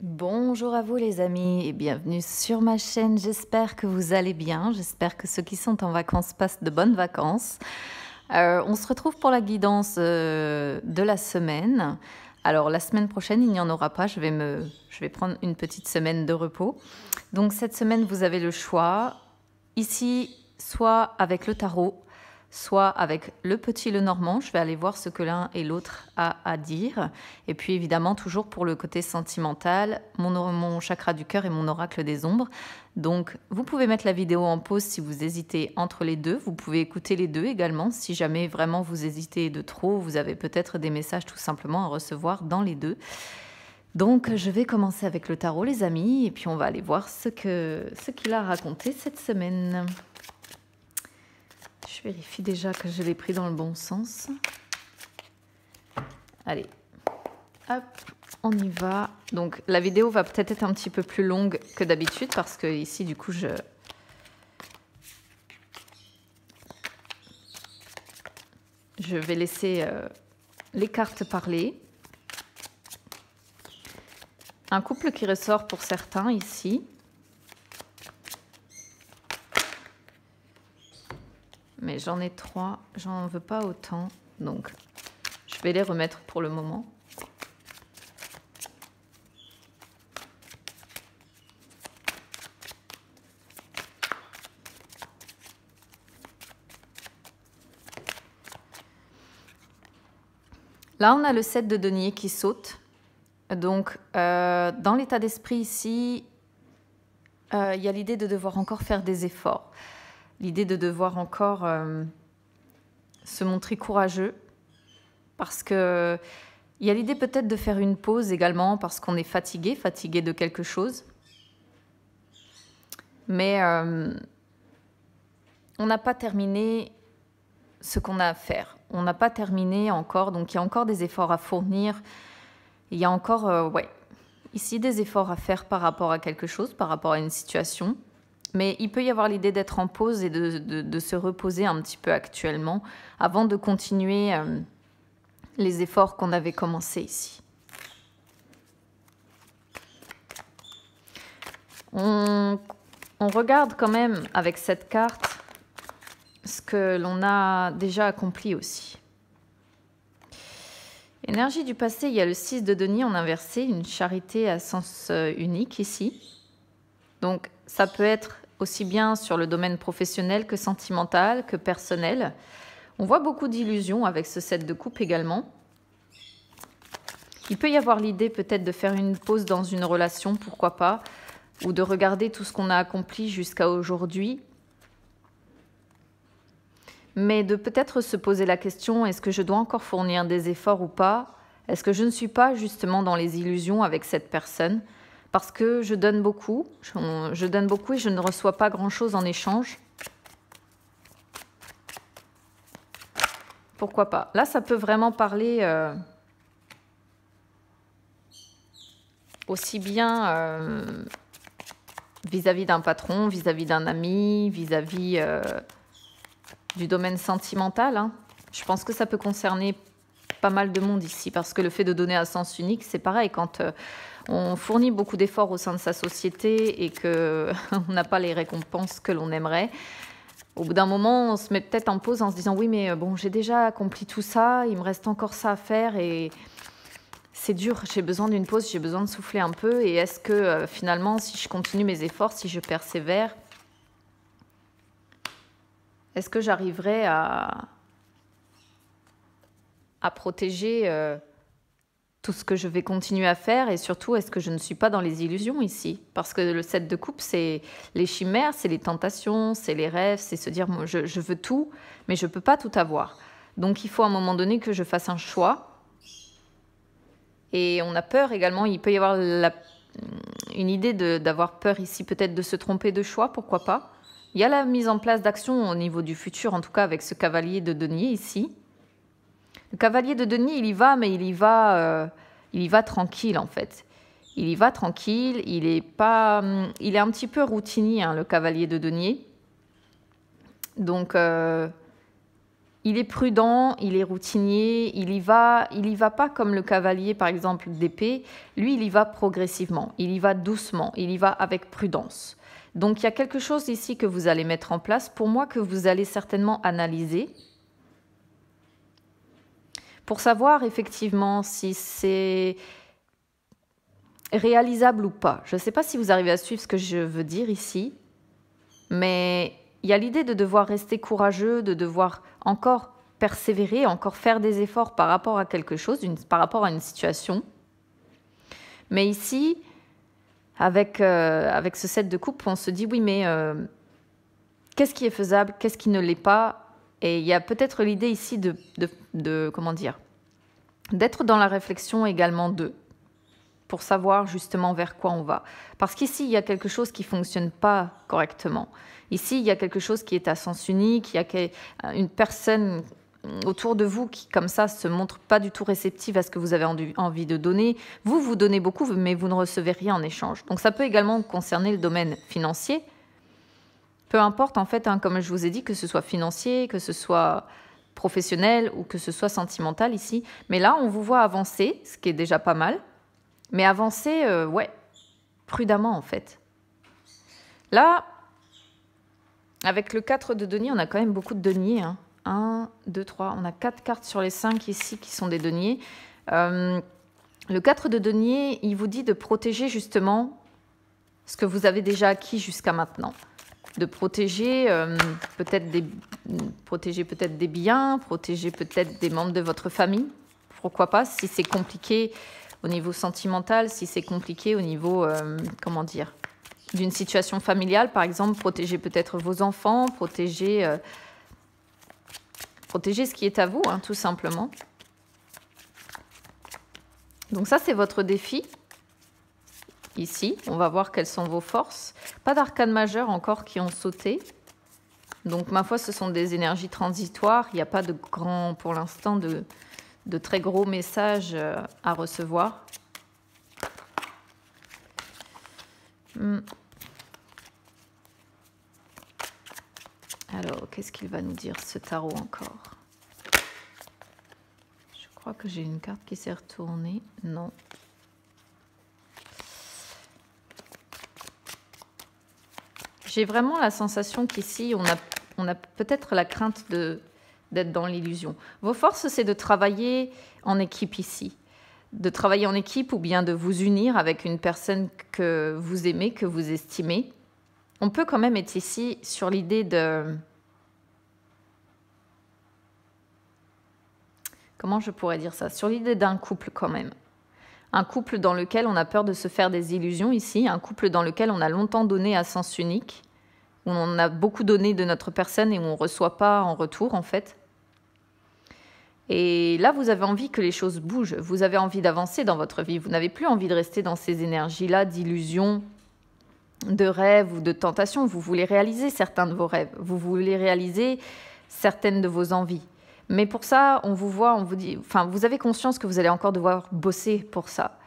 Bonjour à vous les amis et bienvenue sur ma chaîne. J'espère que vous allez bien. J'espère que ceux qui sont en vacances passent de bonnes vacances. On se retrouve pour la guidance de la semaine. Alors la semaine prochaine, il n'y en aura pas. Je vais prendre une petite semaine de repos. Donc cette semaine, vous avez le choix. Ici, soit avec le tarot, soit avec le petit Lenormand. Je vais aller voir ce que l'un et l'autre a à dire. Et puis évidemment, toujours pour le côté sentimental, mon chakra du cœur et mon oracle des ombres. Donc, vous pouvez mettre la vidéo en pause si vous hésitez entre les deux. Vous pouvez écouter les deux également. Si jamais vraiment vous hésitez de trop, vous avez peut-être des messages tout simplement à recevoir dans les deux. Donc, je vais commencer avec le tarot, les amis. Et puis, on va aller voir ce qu'il a raconté cette semaine. Je vérifie déjà que je l'ai pris dans le bon sens. Allez, hop, on y va. Donc la vidéo va peut-être être un petit peu plus longue que d'habitude parce que ici du coup je vais laisser les cartes parler. Un couple qui ressort pour certains ici. Mais j'en ai 3, j'en veux pas autant, donc je vais les remettre pour le moment. Là, on a le 7 de denier qui saute. Donc, dans l'état d'esprit ici, il y a l'idée de devoir encore faire des efforts. L'idée de devoir encore se montrer courageux. Parce que il y a l'idée peut-être de faire une pause également parce qu'on est fatigué de quelque chose. Mais on n'a pas terminé ce qu'on a à faire. On n'a pas terminé encore, donc il y a encore des efforts à fournir. Il y a encore, ici des efforts à faire par rapport à quelque chose, par rapport à une situation. Mais il peut y avoir l'idée d'être en pause et de se reposer un petit peu actuellement avant de continuer les efforts qu'on avait commencés ici. On regarde quand même avec cette carte ce que l'on a déjà accompli aussi. Énergie du passé, il y a le 6 de denier en inversé, une charité à sens unique ici. Donc ça peut être aussi bien sur le domaine professionnel que sentimental, que personnel. On voit beaucoup d'illusions avec ce 7 de coupe également. Il peut y avoir l'idée peut-être de faire une pause dans une relation, pourquoi pas, ou de regarder tout ce qu'on a accompli jusqu'à aujourd'hui. Mais de peut-être se poser la question, est-ce que je dois encore fournir des efforts ou pas? Est-ce que je ne suis pas justement dans les illusions avec cette personne? Parce que je donne beaucoup et je ne reçois pas grand-chose en échange. Pourquoi pas? Là, ça peut vraiment parler aussi bien vis-à-vis d'un patron, vis-à-vis d'un ami, vis-à-vis du domaine sentimental. Hein. Je pense que ça peut concerner pas mal de monde ici, parce que le fait de donner à sens unique, c'est pareil, quand on fournit beaucoup d'efforts au sein de sa société et qu'on n'a pas les récompenses que l'on aimerait, au bout d'un moment, on se met peut-être en pause en se disant « Oui, mais bon, j'ai déjà accompli tout ça, il me reste encore ça à faire et c'est dur, j'ai besoin d'une pause, j'ai besoin de souffler un peu. Et est-ce que finalement, si je continue mes efforts, si je persévère, est-ce que j'arriverai à protéger tout ce que je vais continuer à faire, et surtout, est-ce que je ne suis pas dans les illusions ici? Parce que le 7 de coupe, c'est les chimères, c'est les tentations, c'est les rêves, c'est se dire moi, je veux tout, mais je ne peux pas tout avoir. Donc il faut à un moment donné que je fasse un choix. Et on a peur également, il peut y avoir une idée d'avoir peur ici, peut-être de se tromper de choix, pourquoi pas. Il y a la mise en place d'actions au niveau du futur, en tout cas avec ce cavalier de denier ici. Le cavalier de denier, il y va, mais il y va tranquille en fait. Il y va tranquille, il est un petit peu routinier, hein, le cavalier de denier. Donc, il il est prudent, il est routinier, il y va pas comme le cavalier, par exemple, d'épée. Lui, il y va progressivement, il y va doucement, il y va avec prudence. Donc, il y a quelque chose ici que vous allez mettre en place, pour moi, que vous allez certainement analyser, pour savoir effectivement si c'est réalisable ou pas. Je ne sais pas si vous arrivez à suivre ce que je veux dire ici, mais il y a l'idée de devoir rester courageux, de devoir encore persévérer, encore faire des efforts par rapport à quelque chose, par rapport à une situation. Mais ici, avec ce set de coupe, on se dit oui, mais qu'est-ce qui est faisable, qu'est-ce qui ne l'est pas? Et il y a peut-être l'idée ici comment dire, d'être dans la réflexion également pour savoir justement vers quoi on va. Parce qu'ici, il y a quelque chose qui ne fonctionne pas correctement. Ici, il y a quelque chose qui est à sens unique, il y a une personne autour de vous qui, comme ça, se montre pas du tout réceptive à ce que vous avez envie de donner. Vous donnez beaucoup, mais vous ne recevez rien en échange. Donc, ça peut également concerner le domaine financier. Peu importe, en fait, hein, comme je vous ai dit, que ce soit financier, que ce soit professionnel ou que ce soit sentimental ici. Mais là, on vous voit avancer, ce qui est déjà pas mal. Mais avancer, ouais, prudemment, en fait. Là, avec le 4 de denier, on a quand même beaucoup de deniers. 1, 2, 3. On a 4 cartes sur les 5 ici qui sont des deniers. Le 4 de denier, il vous dit de protéger justement ce que vous avez déjà acquis jusqu'à maintenant. De protéger peut-être des biens, protéger peut-être des membres de votre famille. Pourquoi pas, si c'est compliqué au niveau sentimental, si c'est compliqué au niveau, comment dire, d'une situation familiale, par exemple, protéger peut-être vos enfants, protéger ce qui est à vous, hein, tout simplement. Donc ça, c'est votre défi. Ici, on va voir quelles sont vos forces. Pas d'arcane majeure encore qui ont sauté. Donc, ma foi, ce sont des énergies transitoires. Il n'y a pas de grand, pour l'instant, de très gros messages à recevoir. Alors, qu'est-ce qu'il va nous dire, ce tarot, encore? Je crois que j'ai une carte qui s'est retournée. Non. J'ai vraiment la sensation qu'ici, on a peut-être la crainte d'être dans l'illusion. Vos forces, c'est de travailler en équipe ici. De travailler en équipe ou bien de vous unir avec une personne que vous aimez, que vous estimez. On peut quand même être ici sur l'idée de... Comment je pourrais dire ça? Sur l'idée d'un couple quand même. Un couple dans lequel on a peur de se faire des illusions ici. Un couple dans lequel on a longtemps donné à sens unique. Où on a beaucoup donné de notre personne et où on ne reçoit pas en retour en fait. Et là, vous avez envie que les choses bougent. Vous avez envie d'avancer dans votre vie. Vous n'avez plus envie de rester dans ces énergies-là d'illusions, de rêves ou de tentations. Vous voulez réaliser certains de vos rêves. Vous voulez réaliser certaines de vos envies. Mais pour ça, on vous voit, on vous dit... Enfin, vous avez conscience que vous allez encore devoir bosser pour ça.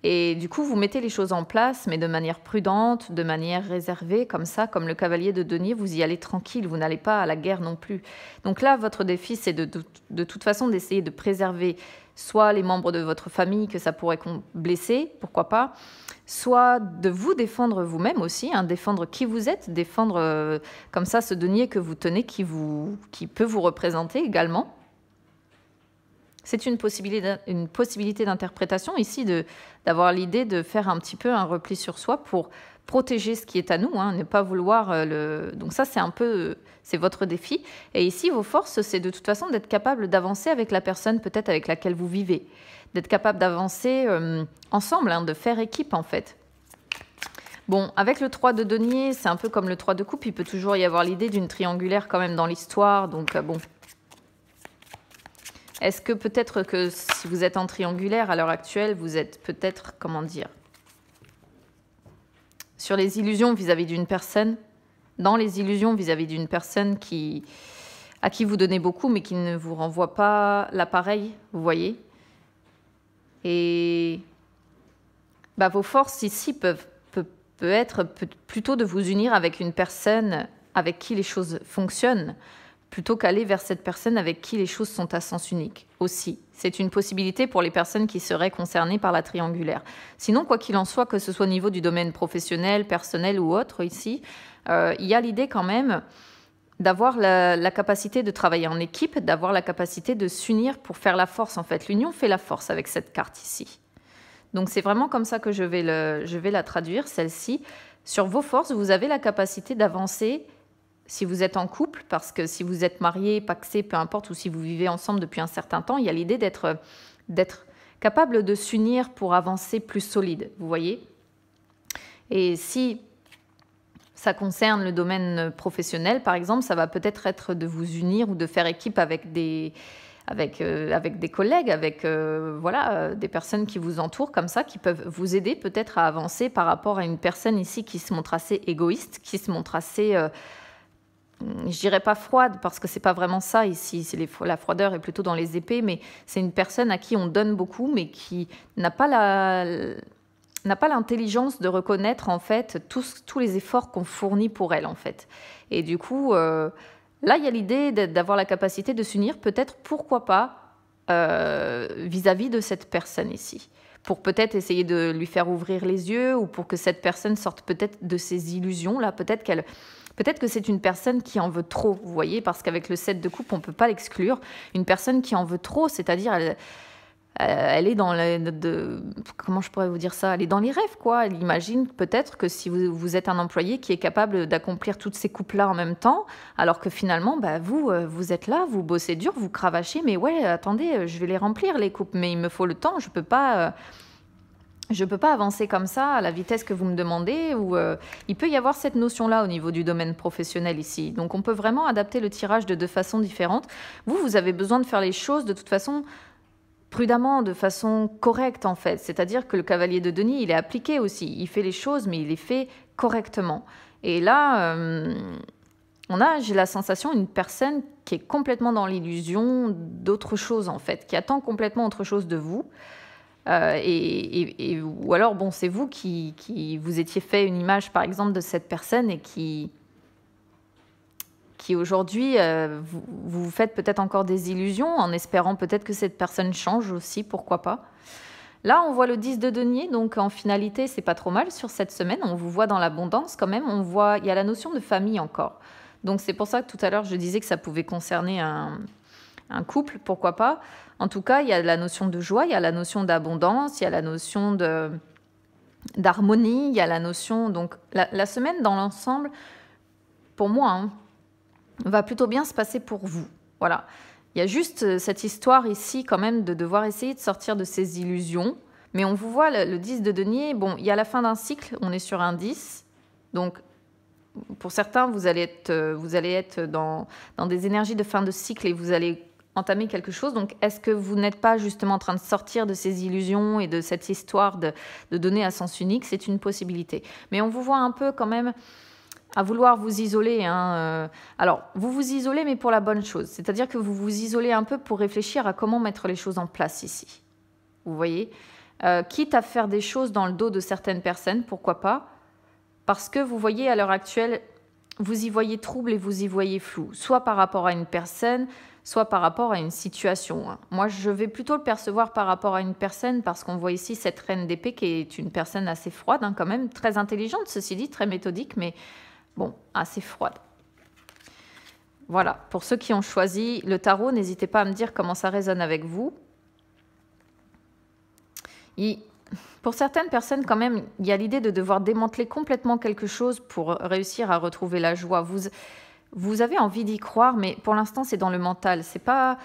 Et du coup, vous mettez les choses en place, mais de manière prudente, de manière réservée, comme ça, comme le cavalier de denier, vous y allez tranquille, vous n'allez pas à la guerre non plus. Donc là, votre défi, c'est de toute façon d'essayer de préserver soit les membres de votre famille que ça pourrait blesser, pourquoi pas, soit de vous défendre vous-même aussi, hein, défendre qui vous êtes, défendre comme ça ce denier que vous tenez qui peut vous représenter également. C'est une possibilité d'interprétation ici, d'avoir l'idée de faire un petit peu un repli sur soi pour protéger ce qui est à nous, hein, ne pas vouloir Donc ça, c'est votre défi. Et ici, vos forces, c'est de toute façon d'être capable d'avancer avec la personne peut-être avec laquelle vous vivez, d'être capable d'avancer ensemble, hein, de faire équipe en fait. Bon, avec le 3 de denier, c'est un peu comme le 3 de coupe, il peut toujours y avoir l'idée d'une triangulaire quand même dans l'histoire, donc bon... Est-ce que peut-être que si vous êtes en triangulaire à l'heure actuelle, vous êtes peut-être, comment dire, sur les illusions vis-à-vis d'une personne, dans les illusions vis-à-vis d'une personne à qui vous donnez beaucoup, mais qui ne vous renvoie pas l'appareil, vous voyez? Et bah, vos forces ici peuvent être plutôt de vous unir avec une personne avec qui les choses fonctionnent, plutôt qu'aller vers cette personne avec qui les choses sont à sens unique aussi. C'est une possibilité pour les personnes qui seraient concernées par la triangulaire. Sinon, quoi qu'il en soit, que ce soit au niveau du domaine professionnel, personnel ou autre ici, il y a l'idée quand même d'avoir la capacité de travailler en équipe, d'avoir la capacité de s'unir pour faire la force en fait. L'union fait la force avec cette carte ici. Donc c'est vraiment comme ça que je vais la traduire, celle-ci. Sur vos forces, vous avez la capacité d'avancer si vous êtes en couple, parce que si vous êtes marié, pacsé, peu importe, ou si vous vivez ensemble depuis un certain temps, il y a l'idée d'être capable de s'unir pour avancer plus solide, vous voyez. Et si ça concerne le domaine professionnel, par exemple, ça va peut-être être de vous unir ou de faire équipe avec des collègues, avec des personnes qui vous entourent comme ça, qui peuvent vous aider peut-être à avancer par rapport à une personne ici qui se montre assez égoïste, qui se montre assez, je dirais pas froide, parce que c'est pas vraiment ça ici, la froideur est plutôt dans les épées, mais c'est une personne à qui on donne beaucoup, mais qui n'a pas l'intelligence de reconnaître en fait tous les efforts qu'on fournit pour elle en fait. Et du coup, là il y a l'idée d'avoir la capacité de s'unir, peut-être pourquoi pas vis-à-vis de cette personne ici, pour peut-être essayer de lui faire ouvrir les yeux, ou pour que cette personne sorte peut-être de ses illusions. Là, peut-être que c'est une personne qui en veut trop, vous voyez, parce qu'avec le 7 de coupe, on ne peut pas l'exclure. Une personne qui en veut trop, c'est-à-dire elle est dans comment je pourrais vous dire ça? Elle est dans les rêves, quoi. Elle imagine peut-être que si vous êtes un employé qui est capable d'accomplir toutes ces coupes-là en même temps, alors que finalement, vous êtes là, vous bossez dur, vous cravachez, mais ouais, attendez, je vais les remplir, les coupes, mais il me faut le temps, je peux pas avancer comme ça à la vitesse que vous me demandez. Ou il peut y avoir cette notion-là au niveau du domaine professionnel ici. Donc on peut vraiment adapter le tirage de deux façons différentes. Vous avez besoin de faire les choses de toute façon prudemment, de façon correcte en fait. C'est-à-dire que le cavalier de denier, il est appliqué aussi. Il fait les choses, mais il les fait correctement. Et là, j'ai la sensation, une personne qui est complètement dans l'illusion d'autre chose en fait, qui attend complètement autre chose de vous. Ou alors, bon, c'est vous qui vous étiez fait une image, par exemple, de cette personne et qui aujourd'hui, vous faites peut-être encore des illusions en espérant peut-être que cette personne change aussi, pourquoi pas. Là, on voit le 10 de denier, donc en finalité, c'est pas trop mal sur cette semaine. On vous voit dans l'abondance quand même. Il y a la notion de famille encore. Donc c'est pour ça que tout à l'heure, je disais que ça pouvait concerner un couple, pourquoi pas. En tout cas, il y a la notion de joie, il y a la notion d'abondance, il y a la notion d'harmonie, il y a la notion... Donc la semaine dans l'ensemble, pour moi, va plutôt bien se passer pour vous. Voilà. Il y a juste cette histoire ici quand même de devoir essayer de sortir de ces illusions. Mais on vous voit le 10 de denier. Bon, il y a la fin d'un cycle, on est sur un 10. Donc, pour certains, vous allez être dans des énergies de fin de cycle et vous allez entamer quelque chose. Donc, est-ce que vous n'êtes pas justement en train de sortir de ces illusions et de cette histoire de donner à sens unique? C'est une possibilité. Mais on vous voit un peu quand même à vouloir vous isoler. Alors, vous vous isolez, mais pour la bonne chose. C'est-à-dire que vous vous isolez un peu pour réfléchir à comment mettre les choses en place ici. Vous voyez, quitte à faire des choses dans le dos de certaines personnes, pourquoi pas? Parce que vous voyez, à l'heure actuelle, vous y voyez trouble et vous y voyez flou. Soit par rapport à une personne, soit par rapport à une situation. Moi, je vais plutôt le percevoir par rapport à une personne, parce qu'on voit ici cette reine d'épée qui est une personne assez froide, quand même, très intelligente, ceci dit, très méthodique, mais... bon, assez froide. Voilà, pour ceux qui ont choisi le tarot, n'hésitez pas à me dire comment ça résonne avec vous. Pour certaines personnes, quand même, il y a l'idée de devoir démanteler complètement quelque chose pour réussir à retrouver la joie. Vous avez envie d'y croire, mais pour l'instant, c'est dans le mental. C'est pas...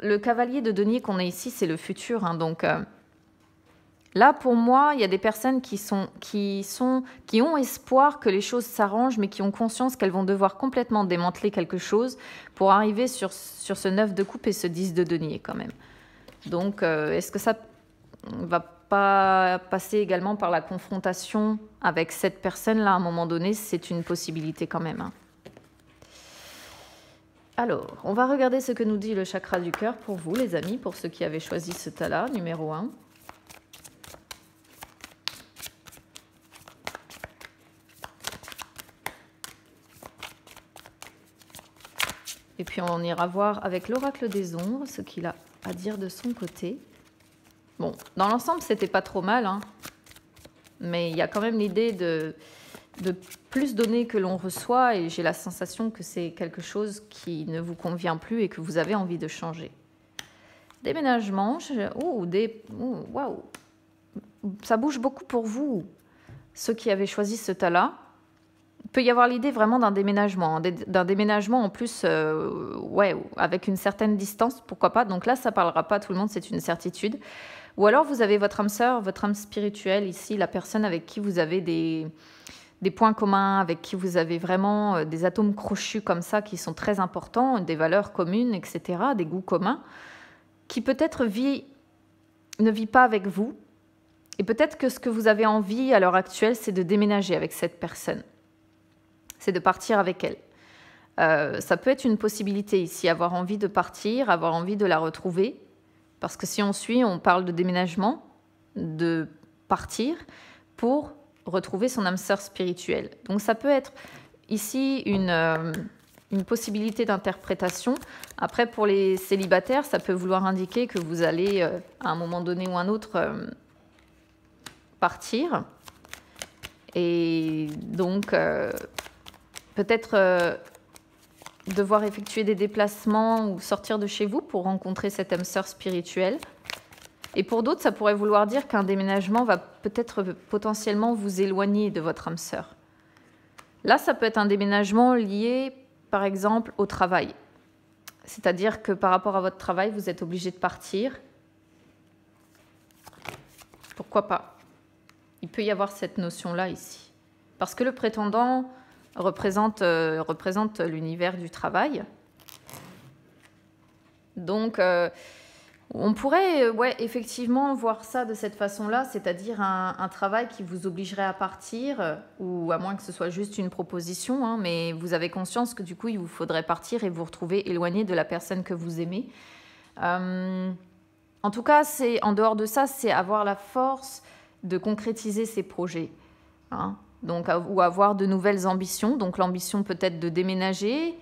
Le cavalier de denier qu'on a ici, c'est le futur. Donc... là, pour moi, il y a des personnes qui ont espoir que les choses s'arrangent, mais qui ont conscience qu'elles vont devoir complètement démanteler quelque chose pour arriver sur ce 9 de coupe et ce 10 de denier quand même. Donc, est-ce que ça va pas passer également par la confrontation avec cette personne-là à un moment donné? C'est une possibilité quand même. Alors, on va regarder ce que nous dit le chakra du cœur pour vous, les amis, pour ceux qui avaient choisi ce tas-là, numéro 1. Et puis on ira voir avec l'oracle des ombres ce qu'il a à dire de son côté. Bon, dans l'ensemble, c'était pas trop mal, hein. Mais il y a quand même l'idée de plus donner que l'on reçoit, et j'ai la sensation que c'est quelque chose qui ne vous convient plus et que vous avez envie de changer. Déménagement, waouh, ça bouge beaucoup pour vous, ceux qui avaient choisi ce tas-là. Il peut y avoir l'idée vraiment d'un déménagement en plus, ouais, avec une certaine distance, pourquoi pas. Donc là, ça parlera pas à tout le monde, c'est une certitude. Ou alors vous avez votre âme sœur, votre âme spirituelle ici, la personne avec qui vous avez des points communs, avec qui vous avez vraiment des atomes crochus comme ça qui sont très importants, des valeurs communes, etc., des goûts communs, qui peut-être ne vit pas avec vous. Et peut-être que ce que vous avez envie à l'heure actuelle, c'est de déménager avec cette personne. C'est de partir avec elle. Ça peut être une possibilité ici, avoir envie de partir, avoir envie de la retrouver. Parce que si on suit, on parle de déménagement, de partir pour retrouver son âme sœur spirituelle. Donc ça peut être ici une possibilité d'interprétation. Après, pour les célibataires, ça peut vouloir indiquer que vous allez, à un moment donné ou un autre, partir. Et donc, peut-être devoir effectuer des déplacements ou sortir de chez vous pour rencontrer cette âme sœur spirituelle. Et pour d'autres, ça pourrait vouloir dire qu'un déménagement va peut-être potentiellement vous éloigner de votre âme sœur. Là, ça peut être un déménagement lié, par exemple, au travail. C'est-à-dire que par rapport à votre travail, vous êtes obligé de partir. Pourquoi pas? Il peut y avoir cette notion-là ici. Parce que le prétendant représente l'univers du travail. Donc, on pourrait effectivement voir ça de cette façon-là, c'est-à-dire un travail qui vous obligerait à partir, ou à moins que ce soit juste une proposition, hein, mais vous avez conscience que du coup, il vous faudrait partir et vous retrouver éloigné de la personne que vous aimez. En tout cas, en dehors de ça, c'est avoir la force de concrétiser ses projets, hein. Donc, ou avoir de nouvelles ambitions. Donc l'ambition peut-être de déménager,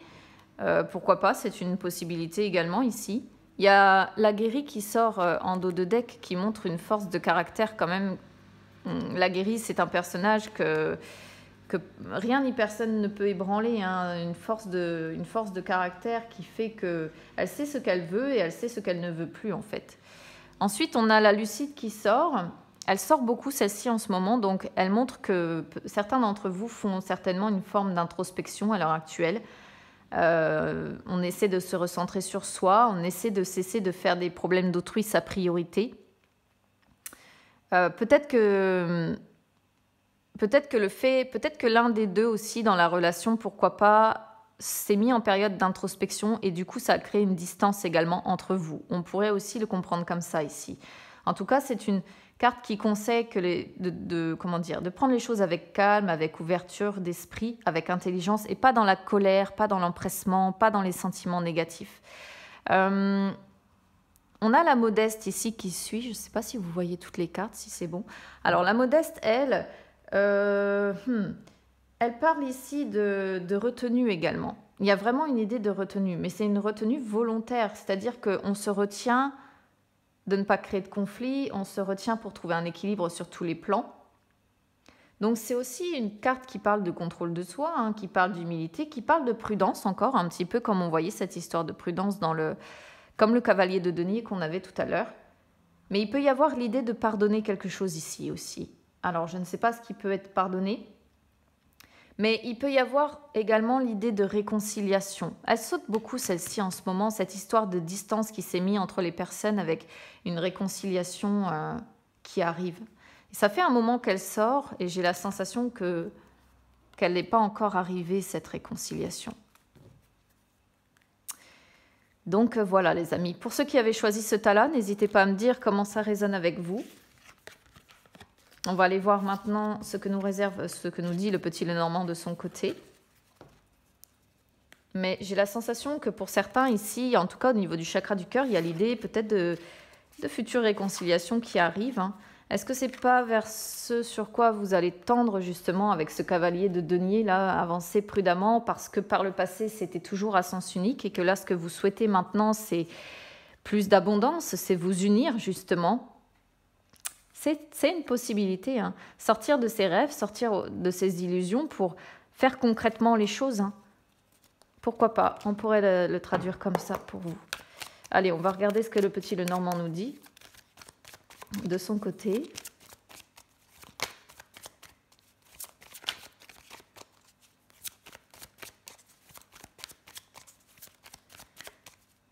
pourquoi pas, c'est une possibilité également ici. Il y a la guérie qui sort en dos de deck qui montre une force de caractère quand même. La guérie, c'est un personnage que rien ni personne ne peut ébranler, hein. Une force de caractère qui fait qu'elle sait ce qu'elle veut et elle sait ce qu'elle ne veut plus en fait. Ensuite, on a la lucide qui sort. Elle sort beaucoup, celle-ci, en ce moment, donc elle montre que certains d'entre vous font certainement une forme d'introspection à l'heure actuelle. On essaie de se recentrer sur soi, on essaie de cesser de faire des problèmes d'autrui sa priorité. Peut-être que l'un des deux aussi dans la relation, pourquoi pas, s'est mis en période d'introspection et du coup, ça a créé une distance également entre vous. On pourrait aussi le comprendre comme ça ici. En tout cas, c'est une carte qui conseille de prendre les choses avec calme, avec ouverture d'esprit, avec intelligence et pas dans la colère, pas dans l'empressement, pas dans les sentiments négatifs. On a la modeste ici qui suit. Je ne sais pas si vous voyez toutes les cartes, si c'est bon. Alors la modeste, elle parle ici de retenue également. Il y a vraiment une idée de retenue, mais c'est une retenue volontaire, c'est-à-dire qu'on se retient de ne pas créer de conflit, on se retient pour trouver un équilibre sur tous les plans. Donc c'est aussi une carte qui parle de contrôle de soi, hein, qui parle d'humilité, qui parle de prudence encore, un petit peu comme on voyait cette histoire de prudence comme le cavalier de denier qu'on avait tout à l'heure. Mais il peut y avoir l'idée de pardonner quelque chose ici aussi. Alors je ne sais pas ce qui peut être pardonné, mais il peut y avoir également l'idée de réconciliation. Elle saute beaucoup celle-ci en ce moment, cette histoire de distance qui s'est mise entre les personnes avec une réconciliation qui arrive. Et ça fait un moment qu'elle sort et j'ai la sensation qu'elle n'est pas encore arrivée, cette réconciliation. Donc voilà les amis, pour ceux qui avaient choisi ce tas-là, n'hésitez pas à me dire comment ça résonne avec vous. On va aller voir maintenant ce que nous dit le petit Lenormand de son côté. Mais j'ai la sensation que pour certains ici, en tout cas au niveau du chakra du cœur, il y a l'idée peut-être de futures réconciliations qui arrivent, hein. Est-ce que c'est pas vers ce sur quoi vous allez tendre justement avec ce cavalier de denier là, avancer prudemment parce que par le passé c'était toujours à sens unique et que là ce que vous souhaitez maintenant c'est plus d'abondance, c'est vous unir justement. C'est une possibilité, hein. Sortir de ses rêves, sortir de ses illusions pour faire concrètement les choses, hein. Pourquoi pas? On pourrait le traduire comme ça pour vous. Allez, on va regarder ce que le petit Lenormand nous dit de son côté.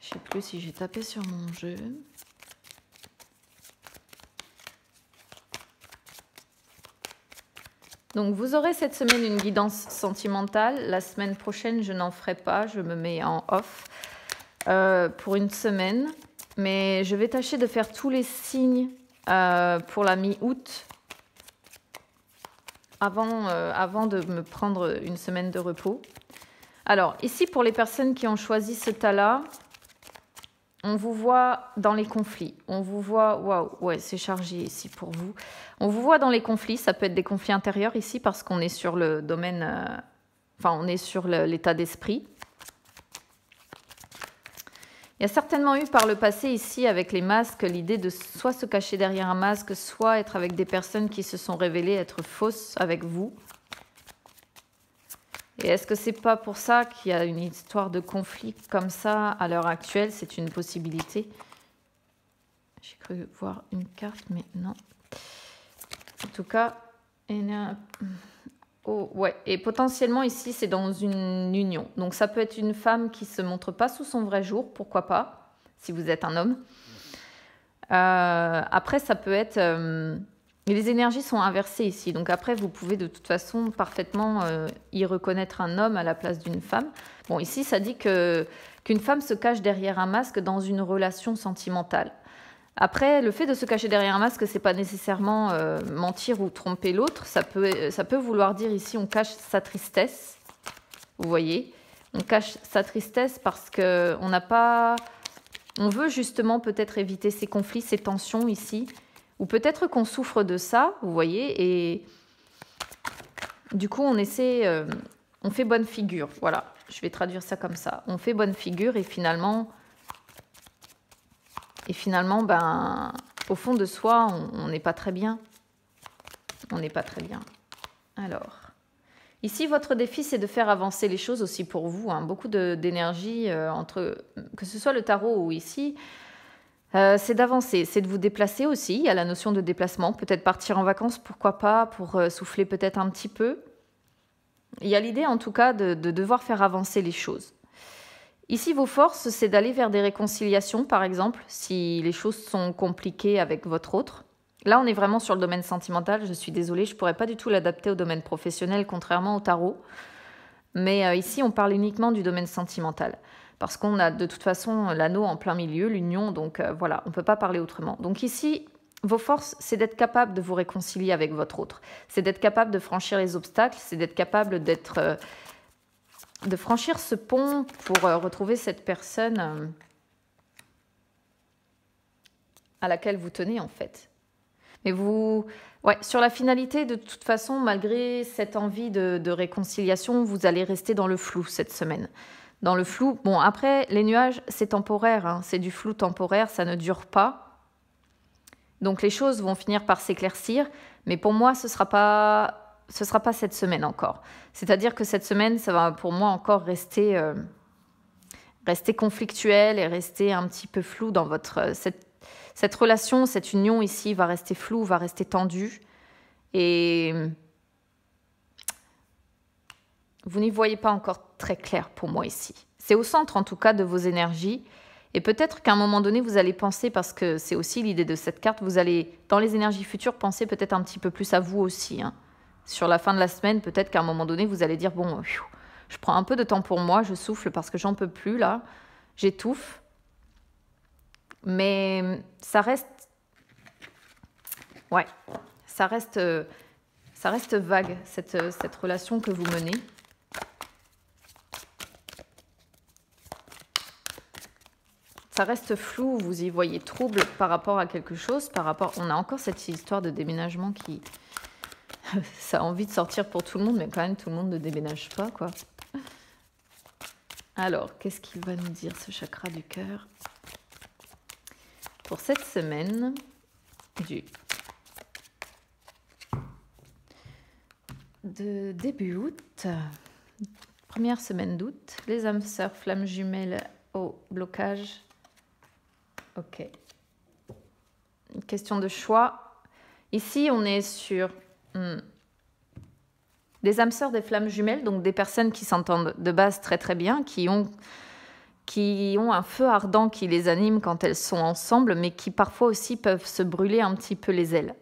Je sais plus si j'ai tapé sur mon jeu. Donc vous aurez cette semaine une guidance sentimentale. La semaine prochaine, je n'en ferai pas. Je me mets en off pour une semaine. Mais je vais tâcher de faire tous les signes pour la mi-août avant de me prendre une semaine de repos. Alors ici, pour les personnes qui ont choisi ce tas-là, on vous voit dans les conflits. On vous voit... Waouh, ouais, c'est chargé ici pour vous. On vous voit dans les conflits. Ça peut être des conflits intérieurs ici parce qu'on est sur le domaine... on est sur l'état d'esprit. Il y a certainement eu par le passé ici avec les masques l'idée de soit se cacher derrière un masque, soit être avec des personnes qui se sont révélées être fausses avec vous. Et est-ce que c'est pas pour ça qu'il y a une histoire de conflit comme ça à l'heure actuelle? C'est une possibilité. J'ai cru voir une carte, mais non. En tout cas, oh, ouais. Et potentiellement ici, c'est dans une union. Donc ça peut être une femme qui se montre pas sous son vrai jour, pourquoi pas, si vous êtes un homme. Après, ça peut être... les énergies sont inversées ici. Donc après, vous pouvez de toute façon parfaitement y reconnaître un homme à la place d'une femme. Bon, ici, ça dit qu'une femme se cache derrière un masque dans une relation sentimentale. Après, le fait de se cacher derrière un masque, c'est pas nécessairement mentir ou tromper l'autre. Ça peut vouloir dire ici, on cache sa tristesse. Vous voyez, on cache sa tristesse parce que on n'a pas... On veut justement peut-être éviter ces conflits, ces tensions ici. Ou peut-être qu'on souffre de ça, vous voyez, et du coup, on essaie, on fait bonne figure. Voilà, je vais traduire ça comme ça. On fait bonne figure et finalement, ben, au fond de soi, on n'est pas très bien. On n'est pas très bien. Alors, ici, votre défi, c'est de faire avancer les choses aussi pour vous, hein. Beaucoup d'énergie, que ce soit le tarot ou ici... c'est d'avancer, c'est de vous déplacer aussi. Il y a la notion de déplacement, peut-être partir en vacances, pourquoi pas, pour souffler peut-être un petit peu. Il y a l'idée en tout cas de devoir faire avancer les choses. Ici, vos forces, c'est d'aller vers des réconciliations, par exemple, si les choses sont compliquées avec votre autre. Là, on est vraiment sur le domaine sentimental, je suis désolée, je ne pourrais pas du tout l'adapter au domaine professionnel, contrairement au tarot. Mais ici, on parle uniquement du domaine sentimental. Parce qu'on a de toute façon l'anneau en plein milieu, l'union, donc voilà, on ne peut pas parler autrement. Donc ici, vos forces, c'est d'être capable de vous réconcilier avec votre autre. C'est d'être capable de franchir les obstacles, c'est d'être capable de franchir ce pont pour retrouver cette personne à laquelle vous tenez en fait. Mais sur la finalité, de toute façon, malgré cette envie de réconciliation, vous allez rester dans le flou cette semaine. Dans le flou, bon après, les nuages, c'est temporaire, hein, c'est du flou temporaire, ça ne dure pas. Donc les choses vont finir par s'éclaircir, mais pour moi, ce sera pas cette semaine encore. C'est-à-dire que cette semaine, ça va pour moi encore rester conflictuel et rester un petit peu flou dans cette relation, cette union ici va rester floue, va rester tendue. Et vous n'y voyez pas encore très clair pour moi ici. C'est au centre en tout cas de vos énergies. Et peut-être qu'à un moment donné, vous allez penser, parce que c'est aussi l'idée de cette carte, vous allez, dans les énergies futures, penser peut-être un petit peu plus à vous aussi, hein. Sur la fin de la semaine, peut-être qu'à un moment donné, vous allez dire, bon, je prends un peu de temps pour moi, je souffle parce que j'en peux plus là, j'étouffe. Mais ça reste... Ouais, ça reste vague, cette relation que vous menez. ça reste flou, vous y voyez trouble par rapport à quelque chose, on a encore cette histoire de déménagement qui... ça a envie de sortir pour tout le monde, mais quand même tout le monde ne déménage pas, quoi. Alors, qu'est-ce qu'il va nous dire, ce chakra du cœur? Pour cette semaine de début août, première semaine d'août, les âmes sœurs, flammes jumelles au blocage. Ok. Une question de choix. Ici, on est sur des âmes sœurs, des flammes jumelles, donc des personnes qui s'entendent de base très très bien, qui ont un feu ardent qui les anime quand elles sont ensemble, mais qui parfois aussi peuvent se brûler un petit peu les ailes.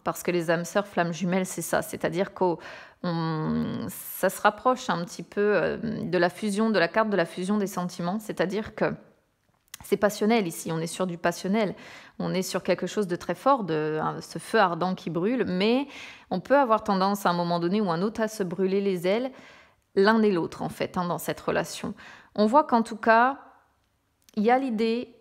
Parce que les âmes sœurs, flammes jumelles, c'est ça. C'est-à-dire que ça se rapproche un petit peu de la fusion, de la carte de la fusion des sentiments. C'est-à-dire que c'est passionnel ici, on est sur du passionnel. On est sur quelque chose de très fort, ce feu ardent qui brûle, mais on peut avoir tendance à un moment donné ou un autre à se brûler les ailes, l'un et l'autre en fait, dans cette relation. On voit qu'en tout cas, il y a l'idée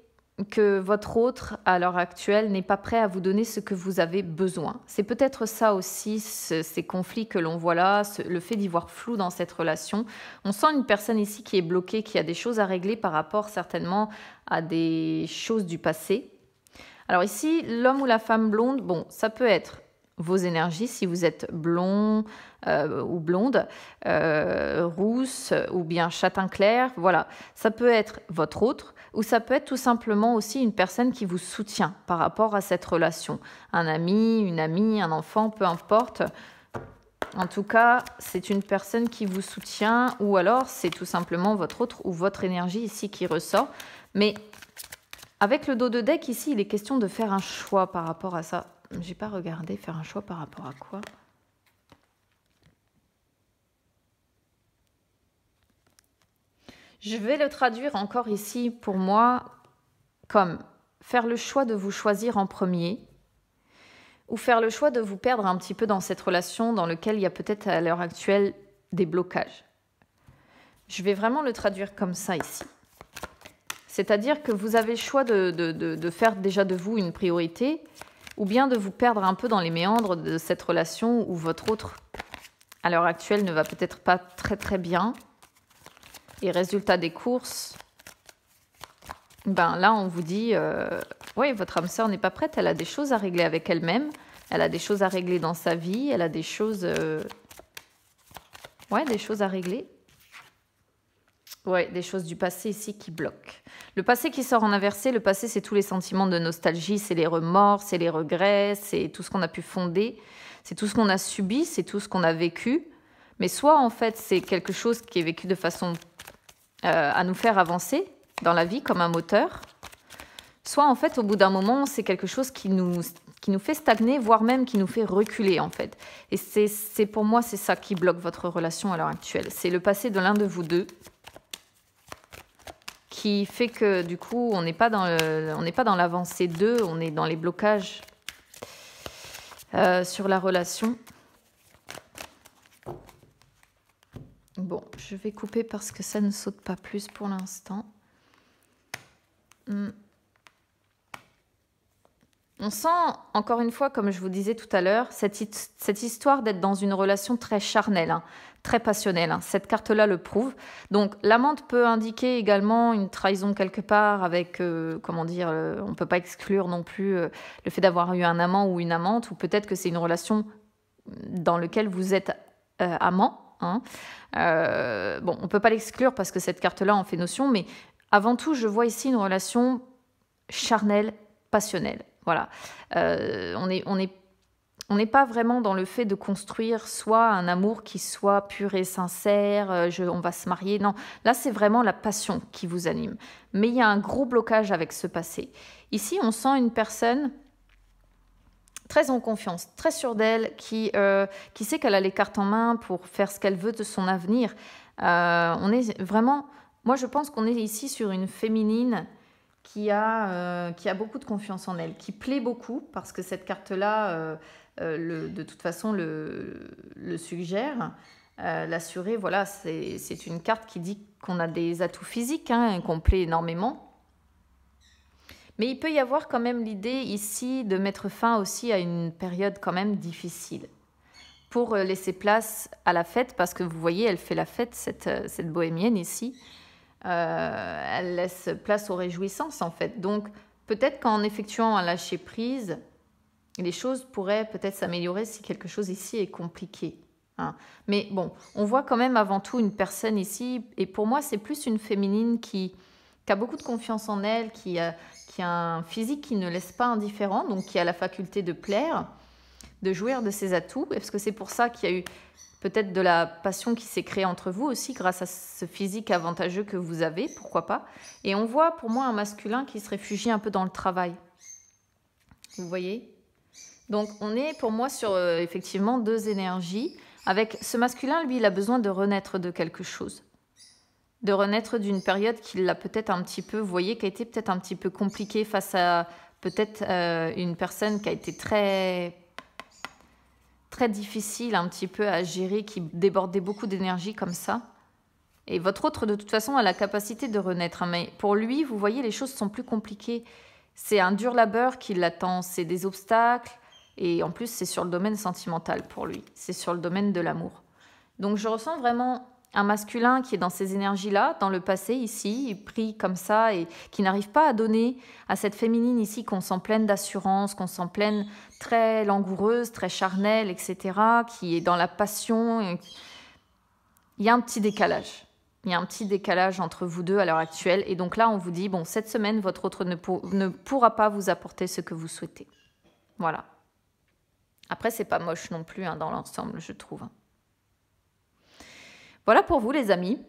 que votre autre, à l'heure actuelle, n'est pas prêt à vous donner ce que vous avez besoin. C'est peut-être ça aussi, ces conflits que l'on voit là, le fait d'y voir flou dans cette relation. On sent une personne ici qui est bloquée, qui a des choses à régler par rapport certainement à des choses du passé. Alors ici, l'homme ou la femme blonde, bon, ça peut être vos énergies, si vous êtes blond ou blonde, rousse ou bien châtain clair, voilà. Ça peut être votre autre ou ça peut être tout simplement aussi une personne qui vous soutient par rapport à cette relation. Un ami, une amie, un enfant, peu importe. En tout cas, c'est une personne qui vous soutient ou alors c'est tout simplement votre autre ou votre énergie ici qui ressort. Mais avec le dos de deck ici, il est question de faire un choix par rapport à ça. J'ai pas regardé, faire un choix par rapport à quoi? Je vais le traduire encore ici pour moi comme faire le choix de vous choisir en premier ou faire le choix de vous perdre un petit peu dans cette relation dans laquelle il y a peut-être à l'heure actuelle des blocages. Je vais vraiment le traduire comme ça ici. C'est-à-dire que vous avez le choix de faire déjà de vous une priorité ou bien de vous perdre un peu dans les méandres de cette relation où votre autre, à l'heure actuelle, ne va peut-être pas très très bien. Et résultat des courses, ben là on vous dit, oui, votre âme sœur n'est pas prête, elle a des choses à régler avec elle-même, elle a des choses à régler dans sa vie, elle a des choses, des choses à régler. Ouais, des choses du passé ici qui bloquent. Le passé qui sort en inversé, le passé c'est tous les sentiments de nostalgie, c'est les remords, c'est les regrets, c'est tout ce qu'on a pu fonder, c'est tout ce qu'on a subi, c'est tout ce qu'on a vécu. Mais soit en fait c'est quelque chose qui est vécu de façon à nous faire avancer dans la vie comme un moteur, soit en fait au bout d'un moment c'est quelque chose qui nous fait stagner, voire même qui nous fait reculer en fait. Et c'est pour moi c'est ça qui bloque votre relation à l'heure actuelle. C'est le passé de l'un de vous deux qui fait que du coup on n'est pas dans l'avancée 2, on est dans les blocages sur la relation. Bon, je vais couper parce que ça ne saute pas plus pour l'instant. On sent, encore une fois, comme je vous disais tout à l'heure, cette histoire d'être dans une relation très charnelle, très passionnelle. Cette carte-là le prouve. Donc, l'amante peut indiquer également une trahison quelque part avec, on ne peut pas exclure non plus le fait d'avoir eu un amant ou une amante, ou peut-être que c'est une relation dans laquelle vous êtes amant. On ne peut pas l'exclure parce que cette carte-là en fait notion, mais avant tout, je vois ici une relation charnelle, passionnelle. Voilà. On n'est pas vraiment dans le fait de construire soit un amour qui soit pur et sincère, on va se marier. Non, là, c'est vraiment la passion qui vous anime. Mais il y a un gros blocage avec ce passé. Ici, on sent une personne très en confiance, très sûre d'elle, qui sait qu'elle a les cartes en main pour faire ce qu'elle veut de son avenir. On est vraiment... Moi, je pense qu'on est ici sur une féminine qui a beaucoup de confiance en elle, qui plaît beaucoup, parce que cette carte-là, de toute façon, le suggère. L'assuré, voilà, c'est une carte qui dit qu'on a des atouts physiques, qu'on plaît énormément. Mais il peut y avoir quand même l'idée ici de mettre fin aussi à une période quand même difficile pour laisser place à la fête, parce que vous voyez, elle fait la fête, cette bohémienne ici. Elle laisse place aux réjouissances en fait. Donc peut-être qu'en effectuant un lâcher-prise, les choses pourraient peut-être s'améliorer si quelque chose ici est compliqué. Hein. Mais bon, on voit quand même avant tout une personne ici, et pour moi c'est plus une féminine qui a beaucoup de confiance en elle, qui a un physique qui ne laisse pas indifférent, donc qui a la faculté de plaire, de jouir de ses atouts. Est-ce que c'est pour ça qu'il y a eu peut-être de la passion qui s'est créée entre vous aussi grâce à ce physique avantageux que vous avez, pourquoi pas. Et on voit pour moi un masculin qui se réfugie un peu dans le travail. Vous voyez ? Donc on est pour moi sur effectivement deux énergies. Avec ce masculin, lui, il a besoin de renaître de quelque chose. De renaître d'une période qui l'a peut-être un petit peu, vous voyez, qui a été peut-être un petit peu compliquée face à peut-être une personne qui a été très difficile un petit peu à gérer, qui débordait beaucoup d'énergie comme ça. Et votre autre, de toute façon, a la capacité de renaître. Hein, mais pour lui, vous voyez, les choses sont plus compliquées. C'est un dur labeur qui l'attend, c'est des obstacles. Et en plus, c'est sur le domaine sentimental pour lui. C'est sur le domaine de l'amour. Donc, je ressens vraiment un masculin qui est dans ces énergies-là, dans le passé ici, pris comme ça et qui n'arrive pas à donner à cette féminine ici qu'on sent pleine d'assurance, qu'on sent pleine très langoureuse, très charnelle, etc., qui est dans la passion. Il y a un petit décalage. Il y a un petit décalage entre vous deux à l'heure actuelle. Et donc là, on vous dit, bon, cette semaine, votre autre ne pourra pas vous apporter ce que vous souhaitez. Voilà. Après, c'est pas moche non plus hein, dans l'ensemble, je trouve. Voilà pour vous, les amis.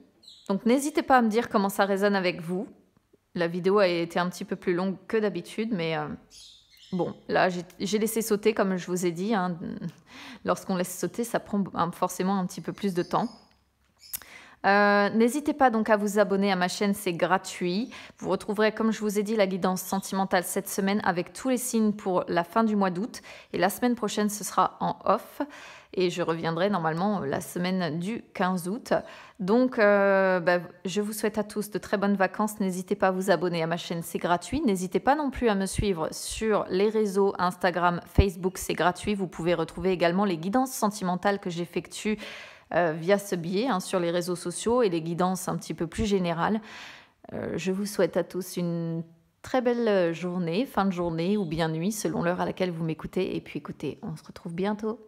Donc, n'hésitez pas à me dire comment ça résonne avec vous. La vidéo a été un petit peu plus longue que d'habitude, mais bon, là, j'ai laissé sauter, comme je vous ai dit. Hein. Lorsqu'on laisse sauter, ça prend forcément un petit peu plus de temps. N'hésitez pas donc à vous abonner à ma chaîne, c'est gratuit. Vous retrouverez, comme je vous ai dit, la guidance sentimentale cette semaine avec tous les signes pour la fin du mois d'août. Et la semaine prochaine, ce sera en off. Et je reviendrai normalement la semaine du 15 août. Donc, je vous souhaite à tous de très bonnes vacances. N'hésitez pas à vous abonner à ma chaîne, c'est gratuit. N'hésitez pas non plus à me suivre sur les réseaux Instagram, Facebook, c'est gratuit. Vous pouvez retrouver également les guidances sentimentales que j'effectue via ce biais hein, sur les réseaux sociaux et les guidances un petit peu plus générales. Je vous souhaite à tous une très belle journée, fin de journée ou bien nuit selon l'heure à laquelle vous m'écoutez. Et puis écoutez, on se retrouve bientôt.